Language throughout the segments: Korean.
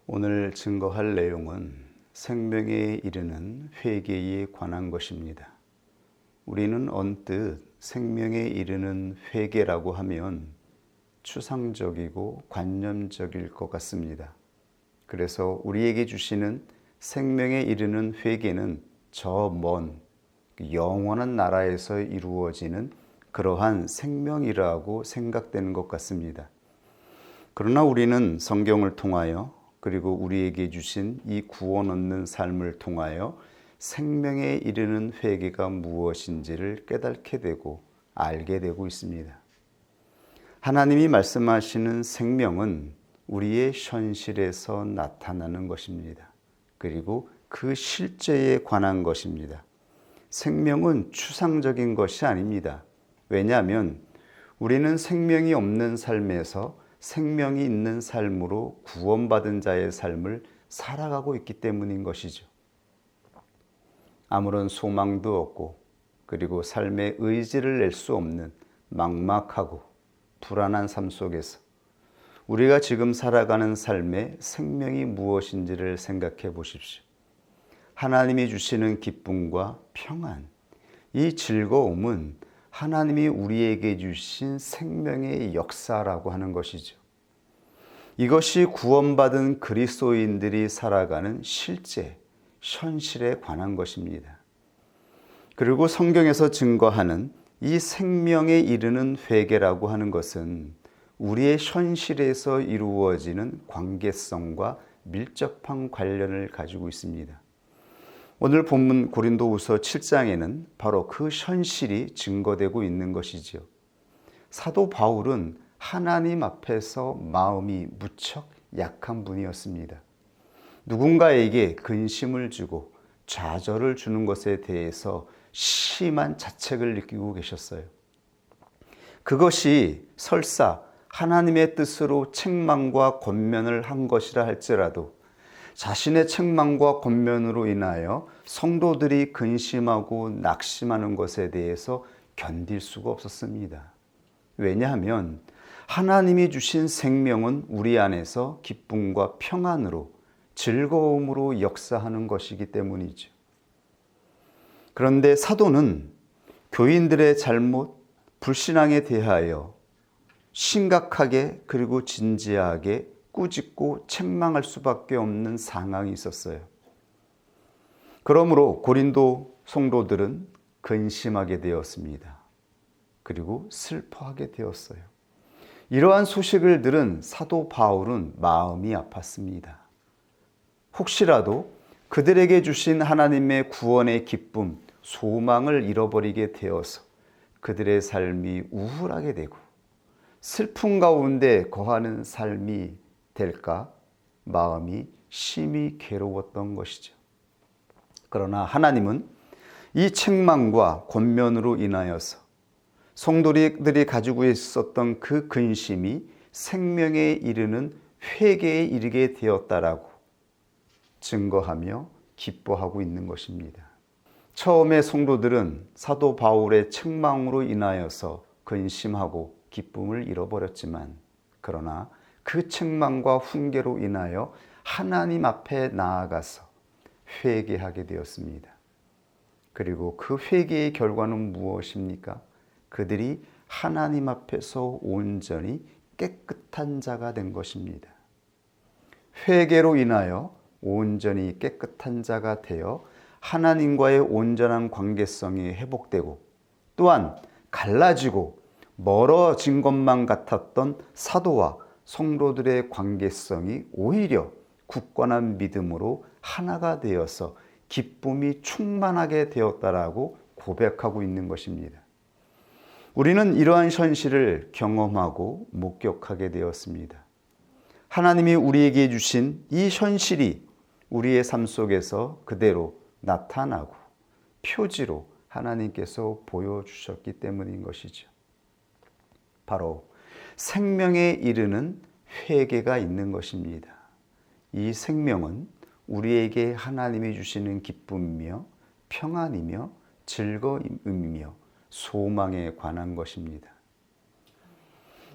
오늘 증거할 내용은 생명에 이르는 회개에 관한 것입니다. 우리는 언뜻 생명에 이르는 회개라고 하면 추상적이고 관념적일 것 같습니다. 그래서 우리에게 주시는 생명에 이르는 회개는 저 먼 영원한 나라에서 이루어지는 그러한 생명이라고 생각되는 것 같습니다. 그러나 우리는 성경을 통하여 그리고 우리에게 주신 이 구원 얻는 삶을 통하여 생명에 이르는 회개가 무엇인지를 깨닫게 되고 알게 되고 있습니다. 하나님이 말씀하시는 생명은 우리의 현실에서 나타나는 것입니다. 그리고 그 실제에 관한 것입니다. 생명은 추상적인 것이 아닙니다. 왜냐하면 우리는 생명이 없는 삶에서 생명이 있는 삶으로 구원받은 자의 삶을 살아가고 있기 때문인 것이죠. 아무런 소망도 없고 그리고 삶의 의지를 낼 수 없는 막막하고 불안한 삶 속에서 우리가 지금 살아가는 삶의 생명이 무엇인지를 생각해 보십시오. 하나님이 주시는 기쁨과 평안, 이 즐거움은 하나님이 우리에게 주신 생명의 역사라고 하는 것이죠. 이것이 구원받은 그리스도인들이 살아가는 실제, 현실에 관한 것입니다. 그리고 성경에서 증거하는 이 생명에 이르는 회개라고 하는 것은 우리의 현실에서 이루어지는 관계성과 밀접한 관련을 가지고 있습니다. 오늘 본문 고린도후서 7장에는 바로 그 현실이 증거되고 있는 것이지요. 사도 바울은 하나님 앞에서 마음이 무척 약한 분이었습니다. 누군가에게 근심을 주고 좌절을 주는 것에 대해서 심한 자책을 느끼고 계셨어요. 그것이 설사 하나님의 뜻으로 책망과 권면을 한 것이라 할지라도 자신의 책망과 권면으로 인하여 성도들이 근심하고 낙심하는 것에 대해서 견딜 수가 없었습니다. 왜냐하면 하나님이 주신 생명은 우리 안에서 기쁨과 평안으로 즐거움으로 역사하는 것이기 때문이죠. 그런데 사도는 교인들의 잘못, 불신앙에 대하여 심각하게 그리고 진지하게 꾸짖고 책망할 수밖에 없는 상황이 있었어요. 그러므로 고린도 성도들은 근심하게 되었습니다. 그리고 슬퍼하게 되었어요. 이러한 소식을 들은 사도 바울은 마음이 아팠습니다. 혹시라도 그들에게 주신 하나님의 구원의 기쁨, 소망을 잃어버리게 되어서 그들의 삶이 우울하게 되고 슬픔 가운데 거하는 삶이 될까 마음이 심히 괴로웠던 것이죠. 그러나 하나님은 이 책망과 권면으로 인하여서 성도들이 가지고 있었던 그 근심이 생명에 이르는 회개에 이르게 되었다라고 증거하며 기뻐하고 있는 것입니다. 처음에 성도들은 사도 바울의 책망으로 인하여서 근심하고 기쁨을 잃어버렸지만 그러나 그 책망과 훈계로 인하여 하나님 앞에 나아가서 회개하게 되었습니다. 그리고 그 회개의 결과는 무엇입니까? 그들이 하나님 앞에서 온전히 깨끗한 자가 된 것입니다. 회개로 인하여 온전히 깨끗한 자가 되어 하나님과의 온전한 관계성이 회복되고 또한 갈라지고 멀어진 것만 같았던 사도와 성도들의 관계성이 오히려 굳건한 믿음으로 하나가 되어서 기쁨이 충만하게 되었다라고 고백하고 있는 것입니다. 우리는 이러한 현실을 경험하고 목격하게 되었습니다. 하나님이 우리에게 주신 이 현실이 우리의 삶 속에서 그대로 나타나고 표지로 하나님께서 보여주셨기 때문인 것이죠. 바로 생명에 이르는 회개가 있는 것입니다. 이 생명은 우리에게 하나님이 주시는 기쁨이며 평안이며 즐거움이며 소망에 관한 것입니다.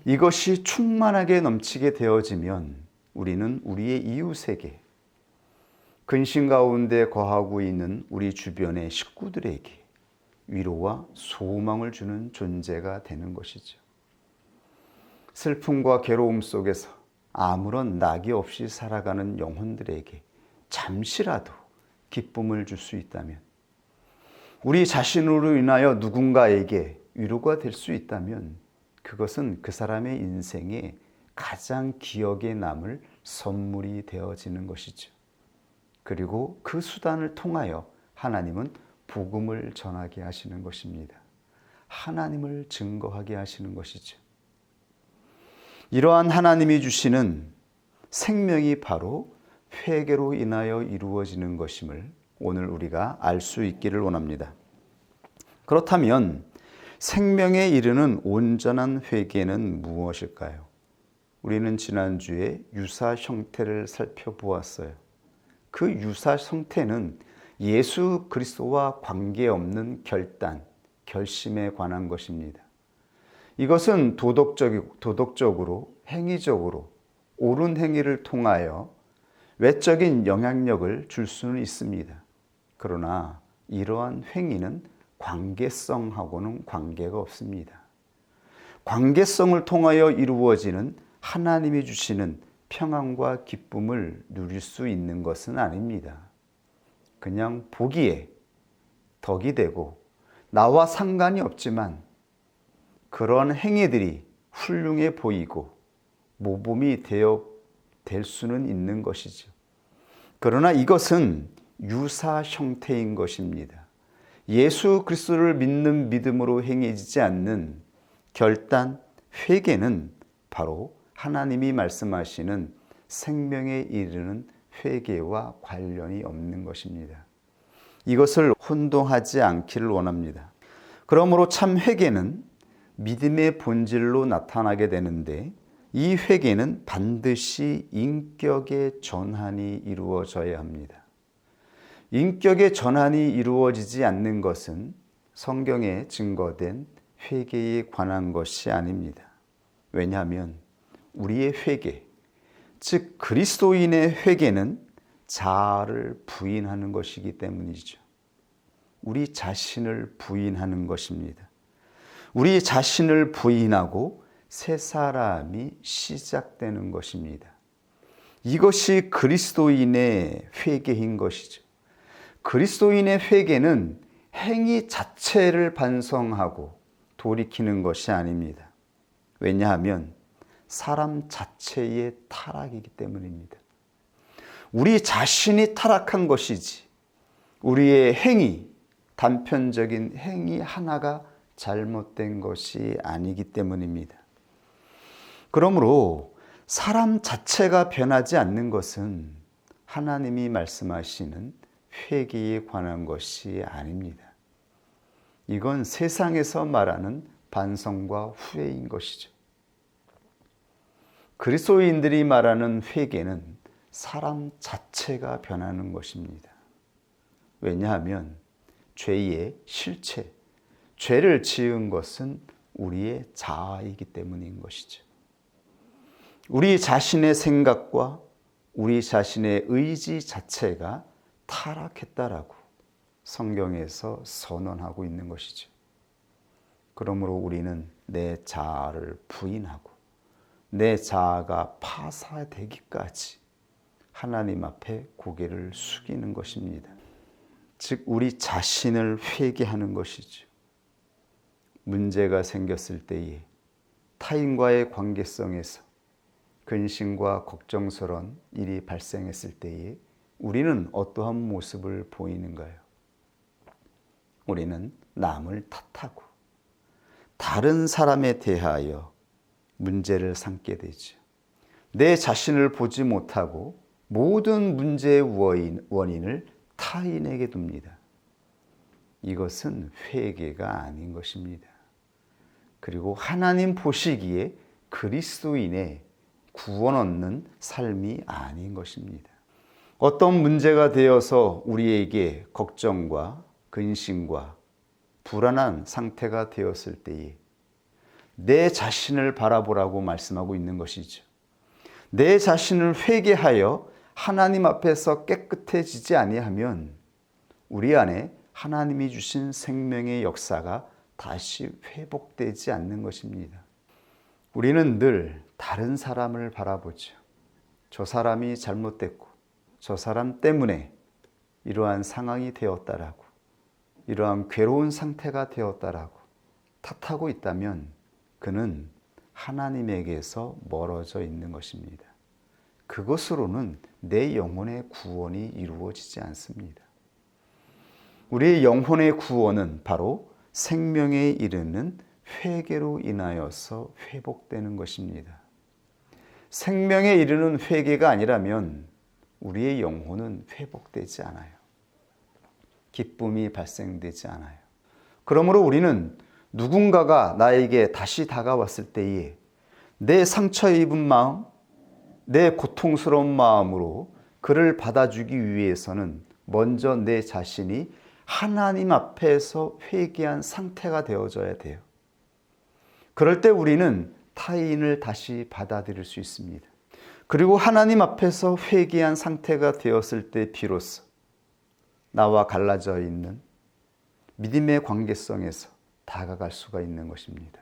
이것이 충만하게 넘치게 되어지면 우리는 우리의 이웃에게, 근심 가운데 거하고 있는 우리 주변의 식구들에게 위로와 소망을 주는 존재가 되는 것이죠. 슬픔과 괴로움 속에서 아무런 낙이 없이 살아가는 영혼들에게 잠시라도 기쁨을 줄 수 있다면, 우리 자신으로 인하여 누군가에게 위로가 될 수 있다면 그것은 그 사람의 인생에 가장 기억에 남을 선물이 되어지는 것이죠. 그리고 그 수단을 통하여 하나님은 복음을 전하게 하시는 것입니다. 하나님을 증거하게 하시는 것이죠. 이러한 하나님이 주시는 생명이 바로 회개로 인하여 이루어지는 것임을 오늘 우리가 알 수 있기를 원합니다. 그렇다면 생명에 이르는 온전한 회개는 무엇일까요? 우리는 지난주에 유사 형태를 살펴보았어요. 그 유사 형태는 예수 그리스도와 관계없는 결단, 결심에 관한 것입니다. 이것은 도덕적으로, 행위적으로 옳은 행위를 통하여 외적인 영향력을 줄 수는 있습니다. 그러나 이러한 행위는 관계성하고는 관계가 없습니다. 관계성을 통하여 이루어지는 하나님이 주시는 평안과 기쁨을 누릴 수 있는 것은 아닙니다. 그냥 보기에 덕이 되고 나와 상관이 없지만 그런 행위들이 훌륭해 보이고 모범이 될 수는 있는 것이죠. 그러나 이것은 유사 형태인 것입니다. 예수 그리스도를 믿는 믿음으로 행해지지 않는 결단, 회개는 바로 하나님이 말씀하시는 생명에 이르는 회개와 관련이 없는 것입니다. 이것을 혼동하지 않기를 원합니다. 그러므로 참 회개는 믿음의 본질로 나타나게 되는데, 이 회개는 반드시 인격의 전환이 이루어져야 합니다. 인격의 전환이 이루어지지 않는 것은 성경에 증거된 회개에 관한 것이 아닙니다. 왜냐하면 우리의 회개, 즉 그리스도인의 회개는 자아를 부인하는 것이기 때문이죠. 우리 자신을 부인하는 것입니다. 우리 자신을 부인하고 새 사람이 시작되는 것입니다. 이것이 그리스도인의 회개인 것이죠. 그리스도인의 회개는 행위 자체를 반성하고 돌이키는 것이 아닙니다. 왜냐하면 사람 자체의 타락이기 때문입니다. 우리 자신이 타락한 것이지 우리의 행위, 단편적인 행위 하나가 잘못된 것이 아니기 때문입니다. 그러므로 사람 자체가 변하지 않는 것은 하나님이 말씀하시는 회개에 관한 것이 아닙니다. 이건 세상에서 말하는 반성과 후회인 것이죠. 그리스도인들이 말하는 회개는 사람 자체가 변하는 것입니다. 왜냐하면 죄의 실체, 죄를 지은 것은 우리의 자아이기 때문인 것이죠. 우리 자신의 생각과 우리 자신의 의지 자체가 타락했다라고 성경에서 선언하고 있는 것이죠. 그러므로 우리는 내 자아를 부인하고 내 자아가 파사되기까지 하나님 앞에 고개를 숙이는 것입니다. 즉 우리 자신을 회개하는 것이죠. 문제가 생겼을 때에 타인과의 관계성에서 근심과 걱정스러운 일이 발생했을 때에 우리는 어떠한 모습을 보이는가요? 우리는 남을 탓하고 다른 사람에 대하여 문제를 삼게 되죠. 내 자신을 보지 못하고 모든 문제의 원인을 타인에게 둡니다. 이것은 회개가 아닌 것입니다. 그리고 하나님 보시기에 그리스도인의 구원 얻는 삶이 아닌 것입니다. 어떤 문제가 되어서 우리에게 걱정과 근심과 불안한 상태가 되었을 때에 내 자신을 바라보라고 말씀하고 있는 것이죠. 내 자신을 회개하여 하나님 앞에서 깨끗해지지 아니하면 우리 안에 하나님이 주신 생명의 역사가 다시 회복되지 않는 것입니다. 우리는 늘 다른 사람을 바라보죠. 저 사람이 잘못됐고 저 사람 때문에 이러한 상황이 되었다라고, 이러한 괴로운 상태가 되었다라고 탓하고 있다면 그는 하나님에게서 멀어져 있는 것입니다. 그것으로는 내 영혼의 구원이 이루어지지 않습니다. 우리의 영혼의 구원은 바로 생명에 이르는 회개로 인하여서 회복되는 것입니다. 생명에 이르는 회개가 아니라면 우리의 영혼은 회복되지 않아요. 기쁨이 발생되지 않아요. 그러므로 우리는 누군가가 나에게 다시 다가왔을 때에 내 상처 입은 마음, 내 고통스러운 마음으로 그를 받아주기 위해서는 먼저 내 자신이 하나님 앞에서 회개한 상태가 되어져야 돼요. 그럴 때 우리는 타인을 다시 받아들일 수 있습니다. 그리고 하나님 앞에서 회개한 상태가 되었을 때 비로소 나와 갈라져 있는 믿음의 관계성에서 다가갈 수가 있는 것입니다.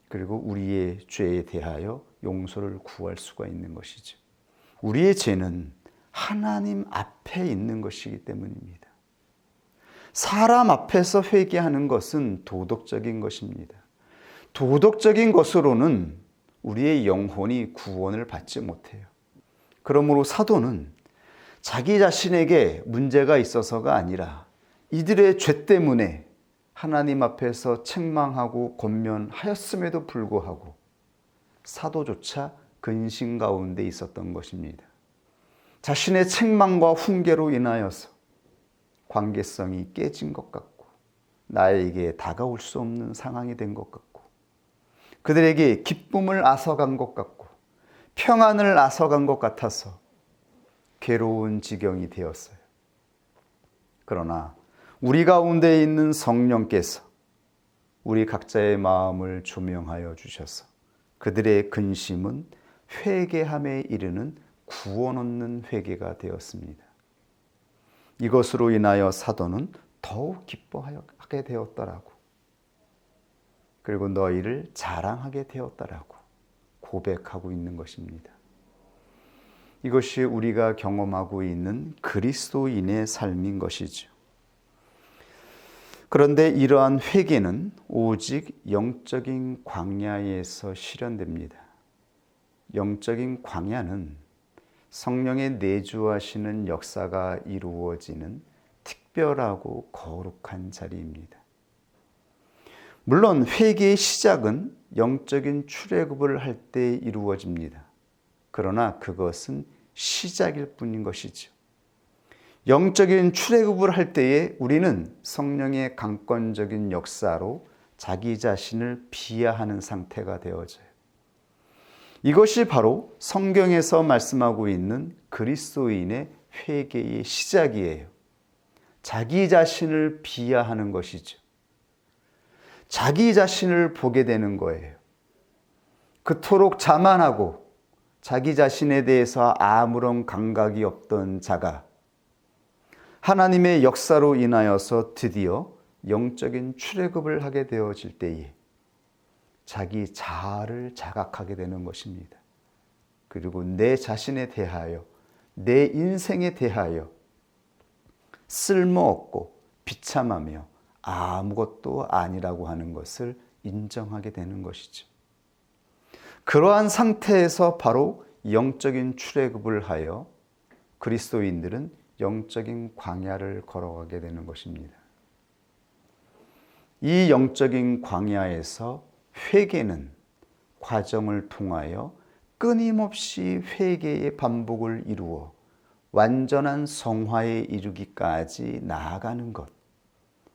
그리고 우리의 죄에 대하여 용서를 구할 수가 있는 것이죠. 우리의 죄는 하나님 앞에 있는 것이기 때문입니다. 사람 앞에서 회개하는 것은 도덕적인 것입니다. 도덕적인 것으로는 우리의 영혼이 구원을 받지 못해요. 그러므로 사도는 자기 자신에게 문제가 있어서가 아니라 이들의 죄 때문에 하나님 앞에서 책망하고 권면하였음에도 불구하고 사도조차 근심 가운데 있었던 것입니다. 자신의 책망과 훈계로 인하여서 관계성이 깨진 것 같고 나에게 다가올 수 없는 상황이 된 것 같고 그들에게 기쁨을 앗아간 것 같고 평안을 앗아간 것 같아서 괴로운 지경이 되었어요. 그러나 우리 가운데 있는 성령께서 우리 각자의 마음을 조명하여 주셔서 그들의 근심은 회개함에 이르는 구원 얻는 회개가 되었습니다. 이것으로 인하여 사도는 더욱 기뻐하게 되었더라고. 그리고 너희를 자랑하게 되었다라고 고백하고 있는 것입니다. 이것이 우리가 경험하고 있는 그리스도인의 삶인 것이죠. 그런데 이러한 회개는 오직 영적인 광야에서 실현됩니다. 영적인 광야는 성령의 내주하시는 역사가 이루어지는 특별하고 거룩한 자리입니다. 물론 회개의 시작은 영적인 출애굽을 할 때 이루어집니다. 그러나 그것은 시작일 뿐인 것이죠. 영적인 출애굽을 할 때에 우리는 성령의 강권적인 역사로 자기 자신을 비하하는 상태가 되어져요. 이것이 바로 성경에서 말씀하고 있는 그리스도인의 회개의 시작이에요. 자기 자신을 비하하는 것이죠. 자기 자신을 보게 되는 거예요. 그토록 자만하고 자기 자신에 대해서 아무런 감각이 없던 자가 하나님의 역사로 인하여서 드디어 영적인 출애굽을 하게 되어질 때에 자기 자아를 자각하게 되는 것입니다. 그리고 내 자신에 대하여, 내 인생에 대하여 쓸모없고 비참하며 아무것도 아니라고 하는 것을 인정하게 되는 것이죠. 그러한 상태에서 바로 영적인 출애굽을 하여 그리스도인들은 영적인 광야를 걸어가게 되는 것입니다. 이 영적인 광야에서 회개는 과정을 통하여 끊임없이 회개의 반복을 이루어 완전한 성화에 이르기까지 나아가는 것.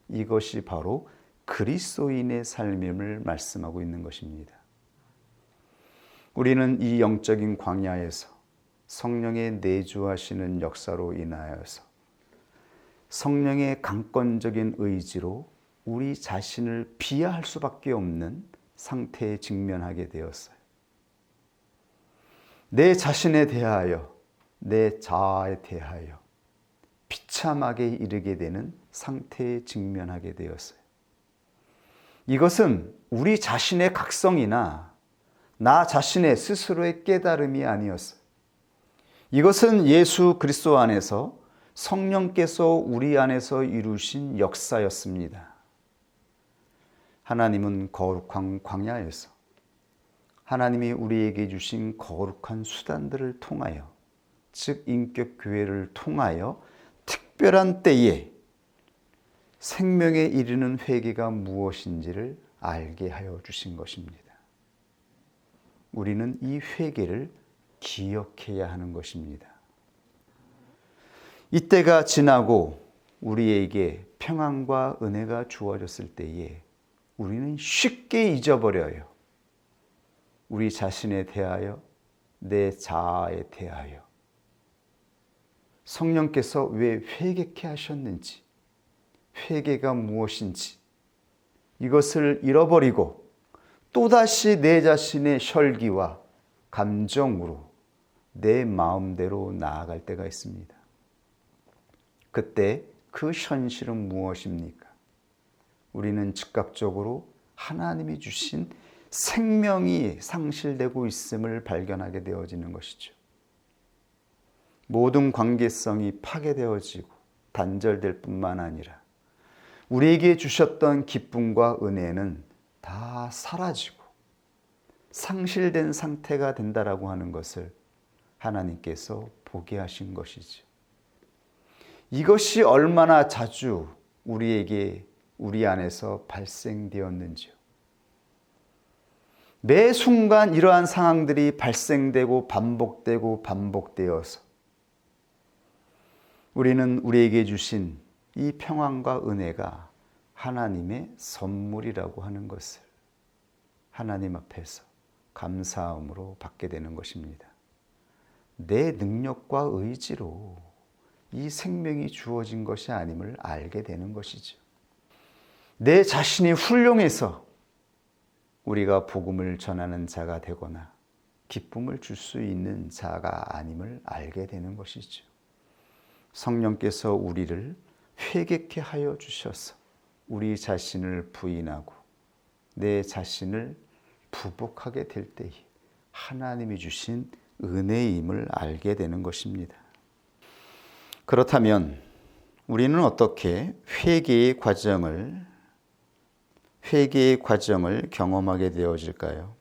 이것이 바로 그리스도인의 삶임을 말씀하고 있는 것입니다. 우리는 이 영적인 광야에서 성령의 내주하시는 역사로 인하여서 성령의 강권적인 의지로 우리 자신을 비하할 수밖에 없는 상태에 직면하게 되었어요. 내 자신에 대하여, 내 자아에 대하여 비참하게 이르게 되는 상태에 직면하게 되었어요. 이것은 우리 자신의 각성이나 나 자신의 스스로의 깨달음이 아니었어요. 이것은 예수 그리스도 안에서 성령께서 우리 안에서 이루신 역사였습니다. 하나님은 거룩한 광야에서 하나님이 우리에게 주신 거룩한 수단들을 통하여, 즉 인격교회를 통하여 특별한 때에 생명에 이르는 회개가 무엇인지를 알게 하여 주신 것입니다. 우리는 이 회개를 기억해야 하는 것입니다. 이때가 지나고 우리에게 평안과 은혜가 주어졌을 때에 우리는 쉽게 잊어버려요. 우리 자신에 대하여, 내 자아에 대하여 성령께서 왜 회개케 하셨는지, 회개가 무엇인지 이것을 잃어버리고 또다시 내 자신의 혈기와 감정으로 내 마음대로 나아갈 때가 있습니다. 그때 그 현실은 무엇입니까? 우리는 즉각적으로 하나님이 주신 생명이 상실되고 있음을 발견하게 되어지는 것이죠. 모든 관계성이 파괴되어지고 단절될 뿐만 아니라 우리에게 주셨던 기쁨과 은혜는 다 사라지고 상실된 상태가 된다라고 하는 것을 하나님께서 보게 하신 것이죠. 이것이 얼마나 자주 우리 안에서 발생되었는지요. 매 순간 이러한 상황들이 발생되고 반복되어서 우리는 우리에게 주신 이 평안과 은혜가 하나님의 선물이라고 하는 것을 하나님 앞에서 감사함으로 받게 되는 것입니다. 내 능력과 의지로 이 생명이 주어진 것이 아님을 알게 되는 것이죠. 내 자신이 훌륭해서 우리가 복음을 전하는 자가 되거나 기쁨을 줄 수 있는 자가 아님을 알게 되는 것이죠. 성령께서 우리를 회개케 하여 주셔서 우리 자신을 부인하고 내 자신을 부복하게 될 때에 하나님이 주신 은혜임을 알게 되는 것입니다. 그렇다면 우리는 어떻게 회개의 과정을 경험하게 되어질까요?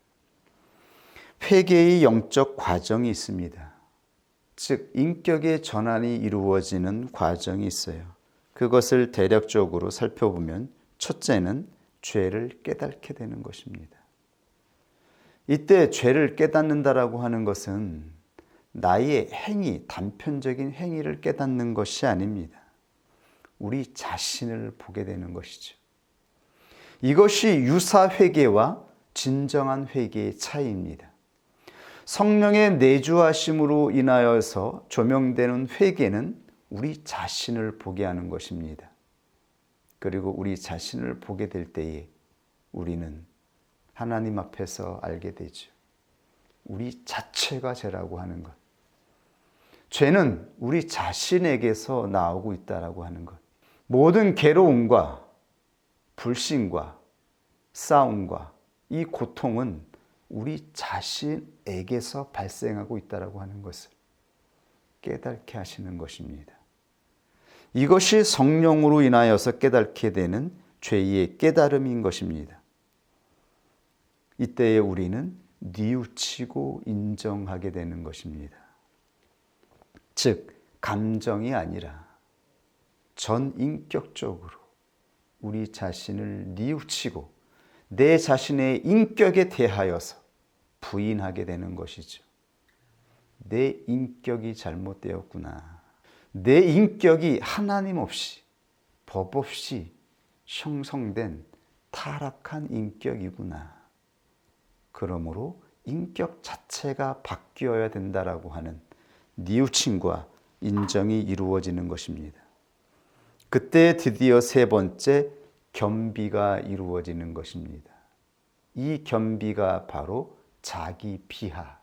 회개의 영적 과정이 있습니다. 즉 인격의 전환이 이루어지는 과정이 있어요. 그것을 대략적으로 살펴보면 첫째는 죄를 깨닫게 되는 것입니다. 이때 죄를 깨닫는다라고 하는 것은 나의 행위, 단편적인 행위를 깨닫는 것이 아닙니다. 우리 자신을 보게 되는 것이죠. 이것이 유사 회개와 진정한 회개의 차이입니다. 성령의 내주하심으로 인하여서 조명되는 회개는 우리 자신을 보게 하는 것입니다. 그리고 우리 자신을 보게 될 때에 우리는 하나님 앞에서 알게 되죠. 우리 자체가 죄라고 하는 것. 죄는 우리 자신에게서 나오고 있다라고 하는 것. 모든 괴로움과 불신과 싸움과 이 고통은 우리 자신에게서 발생하고 있다라고 하는 것을 깨닫게 하시는 것입니다. 이것이 성령으로 인하여서 깨닫게 되는 죄의 깨달음인 것입니다. 이때에 우리는 뉘우치고 인정하게 되는 것입니다. 즉 감정이 아니라 전인격적으로 우리 자신을 뉘우치고 내 자신의 인격에 대하여서 부인하게 되는 것이죠. 내 인격이 잘못되었구나. 내 인격이 하나님 없이 법 없이 형성된 타락한 인격이구나. 그러므로 인격 자체가 바뀌어야 된다라고 하는 뉘우침과 인정이 이루어지는 것입니다. 그때 드디어 세 번째 겸비가 이루어지는 것입니다. 이 겸비가 바로 자기 비하,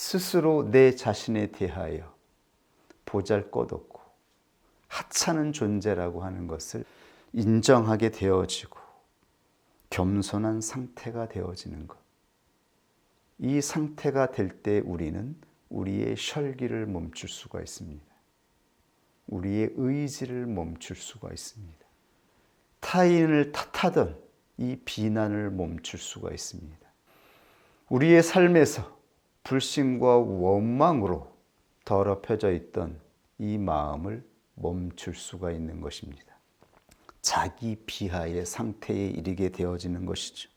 스스로 내 자신에 대하여 보잘것없고 하찮은 존재라고 하는 것을 인정하게 되어지고 겸손한 상태가 되어지는 것. 이 상태가 될 때 우리는 우리의 혈기를 멈출 수가 있습니다. 우리의 의지를 멈출 수가 있습니다. 타인을 탓하던 이 비난을 멈출 수가 있습니다. 우리의 삶에서 불신과 원망으로 더럽혀져 있던 이 마음을 멈출 수가 있는 것입니다. 자기 비하의 상태에 이르게 되어지는 것이죠.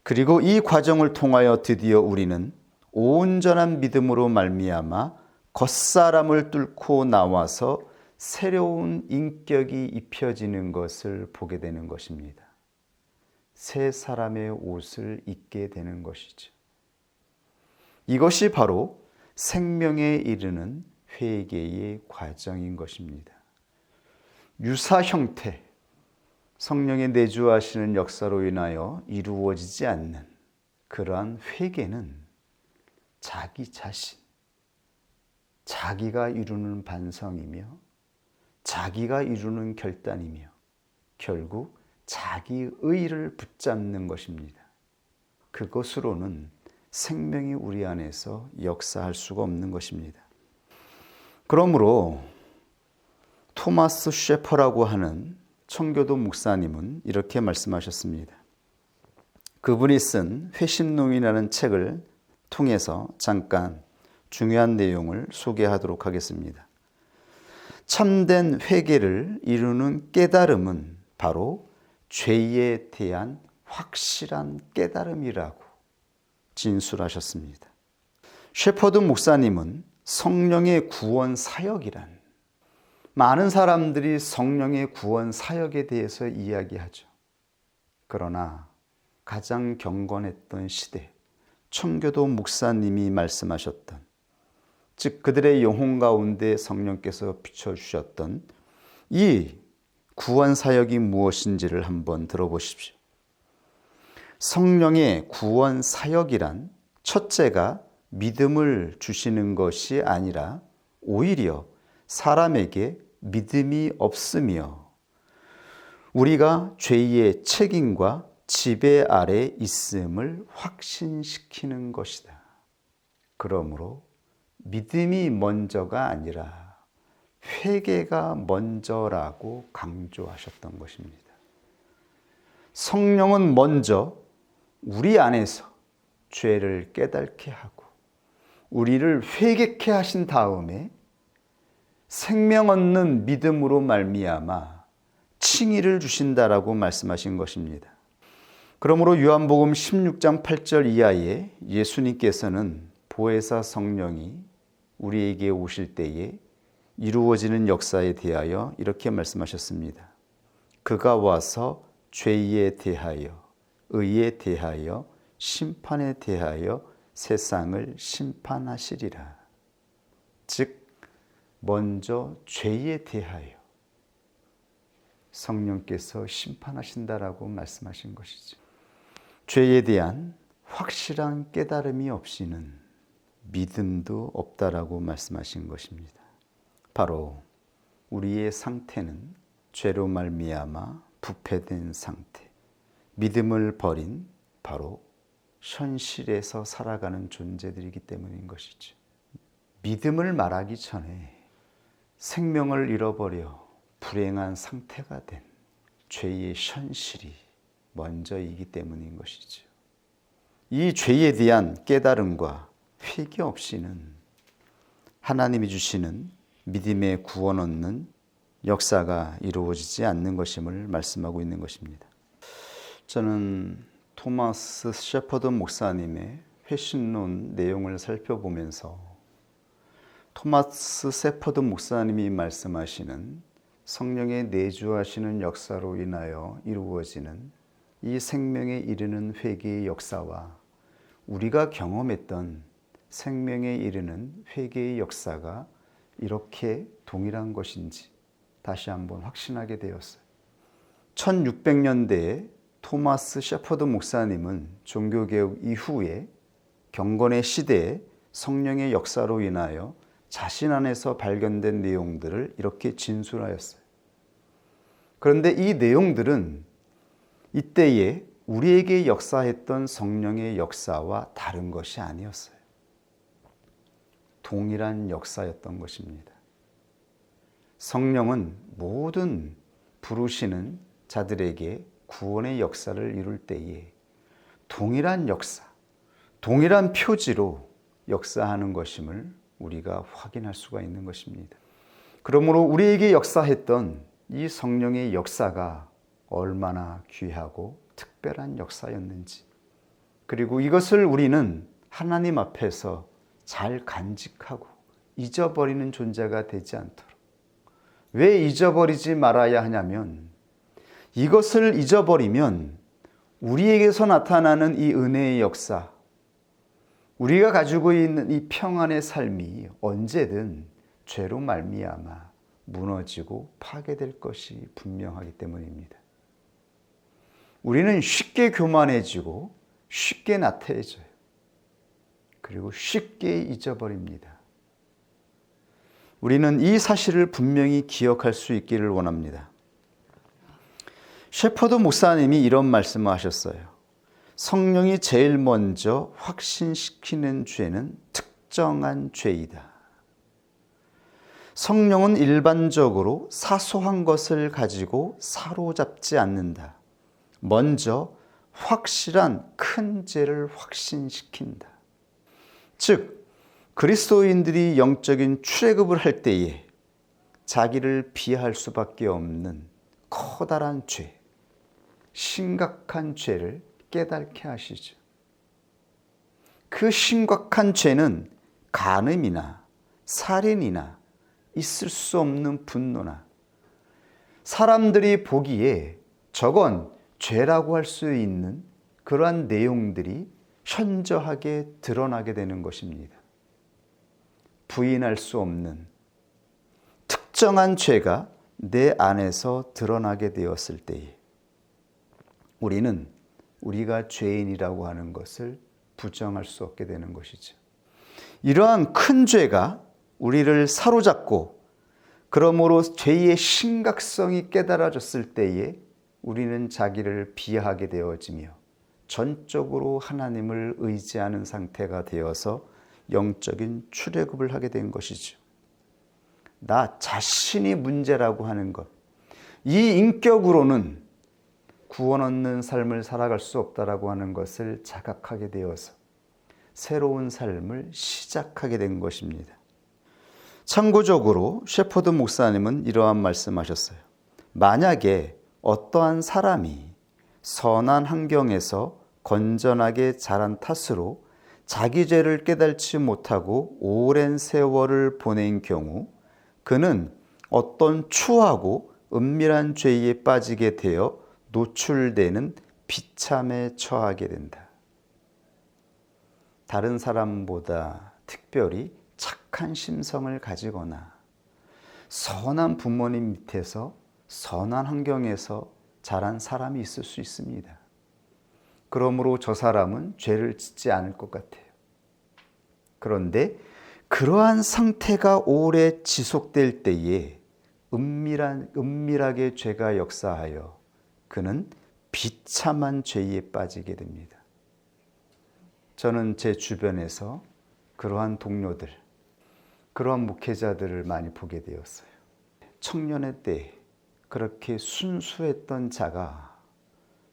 그리고 이 과정을 통하여 드디어 우리는 온전한 믿음으로 말미암아 겉사람을 뚫고 나와서 새로운 인격이 입혀지는 것을 보게 되는 것입니다. 새 사람의 옷을 입게 되는 것이죠. 이것이 바로 생명에 이르는 회개의 과정인 것입니다. 유사 형태, 성령의 내주하시는 역사로 인하여 이루어지지 않는 그러한 회개는 자기 자신, 자기가 이루는 반성이며 자기가 이루는 결단이며 결국 자기 의를 붙잡는 것입니다. 그것으로는 생명이 우리 안에서 역사할 수가 없는 것입니다. 그러므로 토마스 셰퍼라고 하는 청교도 목사님은 이렇게 말씀하셨습니다. 그분이 쓴 회심론이라는 책을 통해서 잠깐 중요한 내용을 소개하도록 하겠습니다. 참된 회개를 이루는 깨달음은 바로 죄에 대한 확실한 깨달음이라고 진술하셨습니다. 셰퍼드 목사님은 성령의 구원 사역이란, 많은 사람들이 성령의 구원 사역에 대해서 이야기하죠. 그러나 가장 경건했던 시대, 청교도 목사님이 말씀하셨던, 즉 그들의 영혼 가운데 성령께서 비춰주셨던 이 구원 사역이 무엇인지를 한번 들어보십시오. 성령의 구원 사역이란 첫째가 믿음을 주시는 것이 아니라 오히려 사람에게 믿음이 없으며 우리가 죄의 책임과 지배 아래 있음을 확신시키는 것이다. 그러므로 믿음이 먼저가 아니라 회개가 먼저라고 강조하셨던 것입니다. 성령은 먼저 우리 안에서 죄를 깨닫게 하고 우리를 회개케 하신 다음에 생명 얻는 믿음으로 말미암아 칭의를 주신다라고 말씀하신 것입니다. 그러므로 요한복음 16장 8절 이하에 예수님께서는 보혜사 성령이 우리에게 오실 때에 이루어지는 역사에 대하여 이렇게 말씀하셨습니다. 그가 와서 죄에 대하여, 의에 대하여, 심판에 대하여 세상을 심판하시리라. 즉 먼저 죄에 대하여 성령께서 심판하신다라고 말씀하신 것이죠. 죄에 대한 확실한 깨달음이 없이는 믿음도 없다라고 말씀하신 것입니다. 바로 우리의 상태는 죄로 말미암아 부패된 상태, 믿음을 버린 바로 현실에서 살아가는 존재들이기 때문인 것이죠. 믿음을 말하기 전에 생명을 잃어버려 불행한 상태가 된 죄의 현실이 먼저이기 때문인 것이죠. 이 죄에 대한 깨달음과 회개 없이는 하나님이 주시는 믿음의 구원 얻는 역사가 이루어지지 않는 것임을 말씀하고 있는 것입니다. 저는 토마스 셰퍼드 목사님의 회심론 내용을 살펴보면서 토마스 셰퍼드 목사님이 말씀하시는 성령의 내주하시는 역사로 인하여 이루어지는 이 생명에 이르는 회개의 역사와 우리가 경험했던 생명에 이르는 회개의 역사가 이렇게 동일한 것인지 다시 한번 확신하게 되었어요. 1600년대에 토마스 셰퍼드 목사님은 종교개혁 이후에 경건의 시대에 성령의 역사로 인하여 자신 안에서 발견된 내용들을 이렇게 진술하였어요. 그런데 이 내용들은 이때에 우리에게 역사했던 성령의 역사와 다른 것이 아니었어요. 동일한 역사였던 것입니다. 성령은 모든 부르시는 자들에게 구원의 역사를 이룰 때에 동일한 역사, 동일한 표지로 역사하는 것임을 우리가 확인할 수가 있는 것입니다. 그러므로 우리에게 역사했던 이 성령의 역사가 얼마나 귀하고 특별한 역사였는지, 그리고 이것을 우리는 하나님 앞에서 잘 간직하고 잊어버리는 존재가 되지 않도록. 왜 잊어버리지 말아야 하냐면, 이것을 잊어버리면 우리에게서 나타나는 이 은혜의 역사, 우리가 가지고 있는 이 평안의 삶이 언제든 죄로 말미암아 무너지고 파괴될 것이 분명하기 때문입니다. 우리는 쉽게 교만해지고 쉽게 나태해져요. 그리고 쉽게 잊어버립니다. 우리는 이 사실을 분명히 기억할 수 있기를 원합니다. 셰퍼드 목사님이 이런 말씀을 하셨어요. 성령이 제일 먼저 확신시키는 죄는 특정한 죄이다. 성령은 일반적으로 사소한 것을 가지고 사로잡지 않는다. 먼저 확실한 큰 죄를 확신시킨다. 즉, 그리스도인들이 영적인 출애굽을 할 때에 자기를 비하할 수밖에 없는 커다란 죄, 심각한 죄를 깨닫게 하시죠. 그 심각한 죄는 간음이나 살인이나 있을 수 없는 분노나 사람들이 보기에 저건 죄라고 할 수 있는 그러한 내용들이 현저하게 드러나게 되는 것입니다. 부인할 수 없는 특정한 죄가 내 안에서 드러나게 되었을 때에 우리는 우리가 죄인이라고 하는 것을 부정할 수 없게 되는 것이죠. 이러한 큰 죄가 우리를 사로잡고 그러므로 죄의 심각성이 깨달아졌을 때에 우리는 자기를 비하하게 되어지며 전적으로 하나님을 의지하는 상태가 되어서 영적인 출애굽을 하게 된 것이죠. 나 자신이 문제라고 하는 것, 이 인격으로는 구원 얻는 삶을 살아갈 수 없다라고 하는 것을 자각하게 되어서 새로운 삶을 시작하게 된 것입니다. 참고적으로 셰퍼드 목사님은 이러한 말씀하셨어요. 만약에 어떠한 사람이 선한 환경에서 건전하게 자란 탓으로 자기 죄를 깨닫지 못하고 오랜 세월을 보낸 경우 그는 어떤 추하고 은밀한 죄에 빠지게 되어 노출되는 비참에 처하게 된다. 다른 사람보다 특별히 착한 심성을 가지거나 선한 부모님 밑에서 선한 환경에서 자란 사람이 있을 수 있습니다. 그러므로 저 사람은 죄를 짓지 않을 것 같아요. 그런데 그러한 상태가 오래 지속될 때에 은밀하게 죄가 역사하여 그는 비참한 죄에 빠지게 됩니다. 저는 제 주변에서 그러한 동료들, 그러한 목회자들을 많이 보게 되었어요. 청년의 때 그렇게 순수했던 자가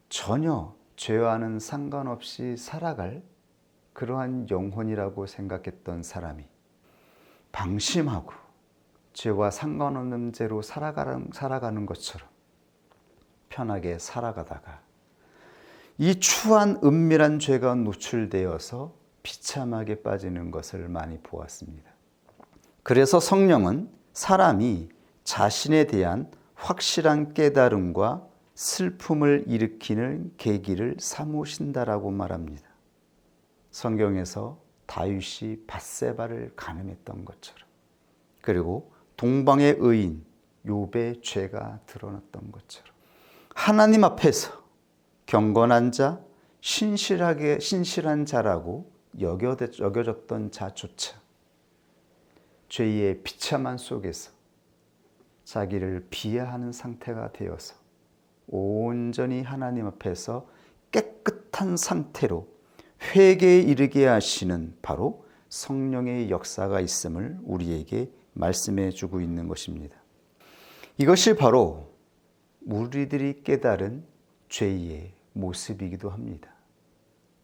전혀 죄와는 상관없이 살아갈 그러한 영혼이라고 생각했던 사람이 방심하고 죄와 상관없는 죄로 살아가는 것처럼 편하게 살아가다가 이 추한 은밀한 죄가 노출되어서 비참하게 빠지는 것을 많이 보았습니다. 그래서 성령은 사람이 자신에 대한 확실한 깨달음과 슬픔을 일으키는 계기를 삼으신다라고 말합니다. 성경에서 다윗이 밧세바를 간음했던 것처럼, 그리고 동방의 의인 욥의 죄가 드러났던 것처럼 하나님 앞에서 경건한 자, 신실한 자라고 여겨졌던 자조차 죄의 비참한 속에서 자기를 비하하는 상태가 되어서 온전히 하나님 앞에서 깨끗한 상태로 회개에 이르게 하시는 바로 성령의 역사가 있음을 우리에게 말씀해 주고 있는 것입니다. 이것이 바로 우리들이 깨달은 죄의 모습이기도 합니다.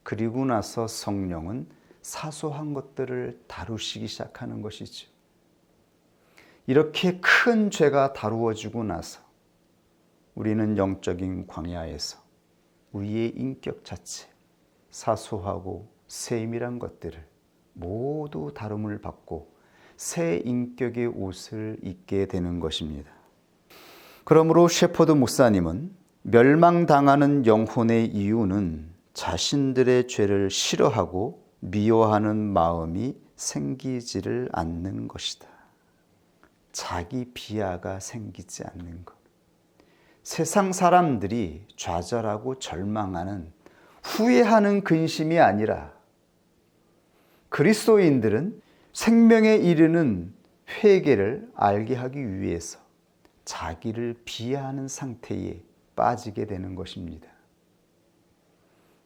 그리고 나서 성령은 사소한 것들을 다루시기 시작하는 것이죠. 이렇게 큰 죄가 다루어지고 나서 우리는 영적인 광야에서 우리의 인격 자체, 사소하고 세밀한 것들을 모두 다rum을 받고 새 인격의 옷을 입게 되는 것입니다. 그러므로 셰퍼드 목사님은 멸망당하는 영혼의 이유는 자신들의 죄를 싫어하고 미워하는 마음이 생기지를 않는 것이다. 자기 비하가 생기지 않는 것. 세상 사람들이 좌절하고 절망하는 후회하는 근심이 아니라 그리스도인들은 생명에 이르는 회개를 알게 하기 위해서 자기를 비하하는 상태에 빠지게 되는 것입니다.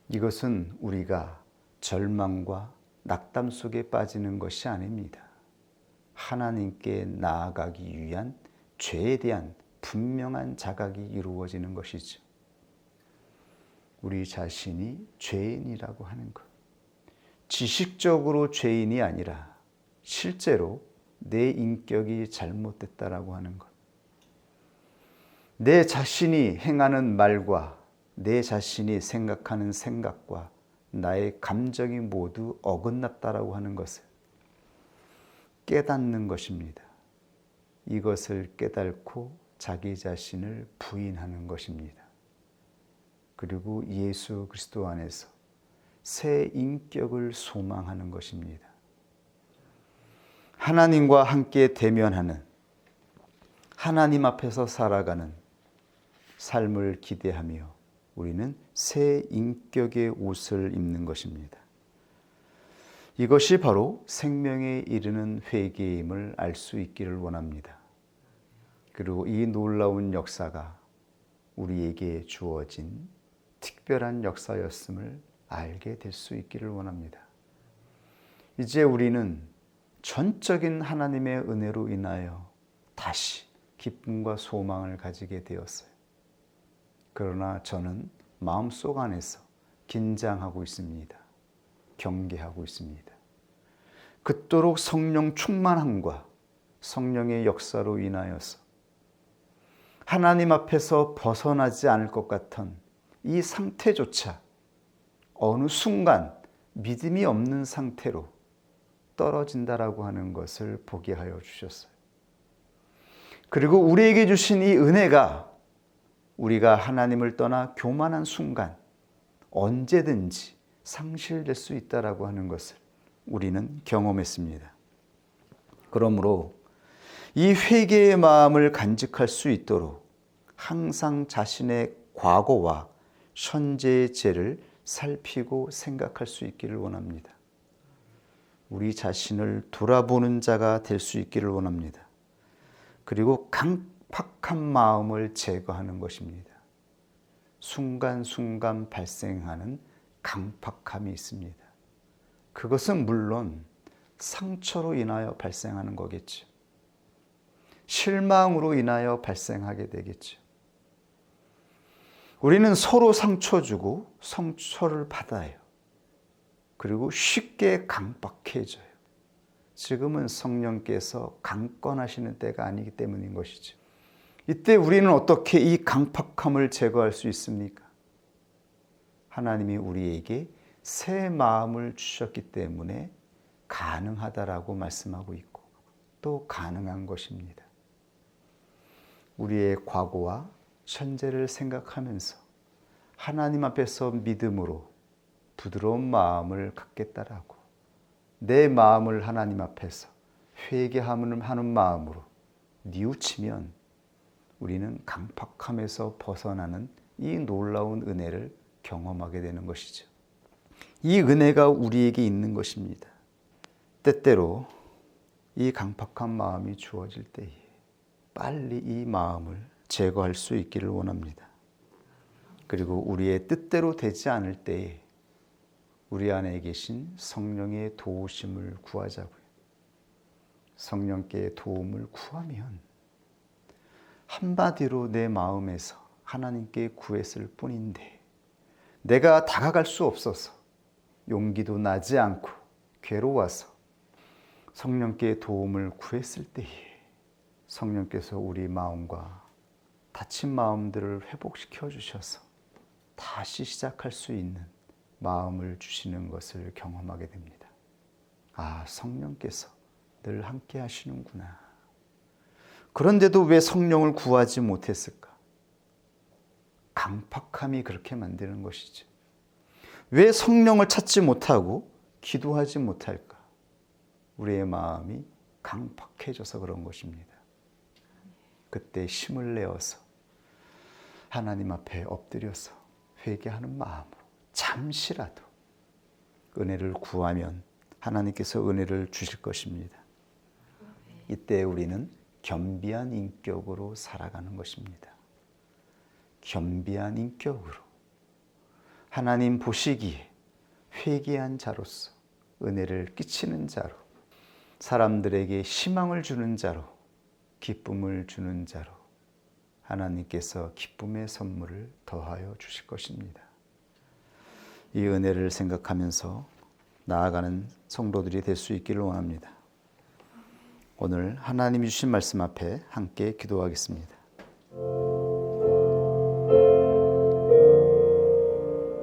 이것은 우리가 절망과 낙담 속에 빠지는 것이 아닙니다. 하나님께 나아가기 위한 죄에 대한 분명한 자각이 이루어지는 것이죠. 우리 자신이 죄인이라고 하는 것. 지식적으로 죄인이 아니라 실제로 내 인격이 잘못됐다라고 하는 것. 내 자신이 행하는 말과 내 자신이 생각하는 생각과 나의 감정이 모두 어긋났다라고 하는 것을 깨닫는 것입니다. 이것을 깨닫고 자기 자신을 부인하는 것입니다. 그리고 예수 그리스도 안에서 새 인격을 소망하는 것입니다. 하나님과 함께 대면하는, 하나님 앞에서 살아가는 삶을 기대하며 우리는 새 인격의 옷을 입는 것입니다. 이것이 바로 생명에 이르는 회개임을 알 수 있기를 원합니다. 그리고 이 놀라운 역사가 우리에게 주어진 특별한 역사였음을 알게 될 수 있기를 원합니다. 이제 우리는 전적인 하나님의 은혜로 인하여 다시 기쁨과 소망을 가지게 되었어요. 그러나 저는 마음속 안에서 긴장하고 있습니다. 경계하고 있습니다. 그토록 성령 충만함과 성령의 역사로 인하여서 하나님 앞에서 벗어나지 않을 것 같은 이 상태조차 어느 순간 믿음이 없는 상태로 떨어진다라고 하는 것을 보게 하여 주셨어요. 그리고 우리에게 주신 이 은혜가 우리가 하나님을 떠나 교만한 순간 언제든지 상실될 수 있다라고 하는 것을 우리는 경험했습니다. 그러므로 이 회개의 마음을 간직할 수 있도록 항상 자신의 과거와 현재의 죄를 살피고 생각할 수 있기를 원합니다. 우리 자신을 돌아보는 자가 될 수 있기를 원합니다. 그리고 강팍한 마음을 제거하는 것입니다. 순간순간 발생하는 강팍함이 있습니다. 그것은 물론 상처로 인하여 발생하는 거겠죠. 실망으로 인하여 발생하게 되겠죠. 우리는 서로 상처 주고 상처를 받아요. 그리고 쉽게 강박해져요. 지금은 성령께서 강권하시는 때가 아니기 때문인 것이죠. 이때 우리는 어떻게 이 강팍함을 제거할 수 있습니까? 하나님이 우리에게 새 마음을 주셨기 때문에 가능하다라고 말씀하고 있고 또 가능한 것입니다. 우리의 과거와 현재를 생각하면서 하나님 앞에서 믿음으로 부드러운 마음을 갖겠다라고 내 마음을 하나님 앞에서 회개하는 마음으로 뉘우치면 우리는 강팍함에서 벗어나는 이 놀라운 은혜를 경험하게 되는 것이죠. 이 은혜가 우리에게 있는 것입니다. 때때로 이 강팍한 마음이 주어질 때에 빨리 이 마음을 제거할 수 있기를 원합니다. 그리고 우리의 뜻대로 되지 않을 때에 우리 안에 계신 성령의 도우심을 구하자고요. 성령께 도움을 구하면 한마디로 내 마음에서 하나님께 구했을 뿐인데 내가 다가갈 수 없어서 용기도 나지 않고 괴로워서 성령께 도움을 구했을 때에 성령께서 우리 마음과 다친 마음들을 회복시켜 주셔서 다시 시작할 수 있는 마음을 주시는 것을 경험하게 됩니다. 아, 성령께서 늘 함께 하시는구나. 그런데도 왜 성령을 구하지 못했을까? 강팍함이 그렇게 만드는 것이죠. 왜 성령을 찾지 못하고 기도하지 못할까? 우리의 마음이 강팍해져서 그런 것입니다. 그때 힘을 내어서 하나님 앞에 엎드려서 회개하는 마음으로 잠시라도 은혜를 구하면 하나님께서 은혜를 주실 것입니다. 이때 우리는 겸비한 인격으로 살아가는 것입니다. 겸비한 인격으로 하나님 보시기에 회개한 자로서 은혜를 끼치는 자로 사람들에게 희망을 주는 자로 기쁨을 주는 자로 하나님께서 기쁨의 선물을 더하여 주실 것입니다. 이 은혜를 생각하면서 나아가는 성도들이 될 수 있기를 원합니다. 오늘 하나님이 주신 말씀 앞에 함께 기도하겠습니다.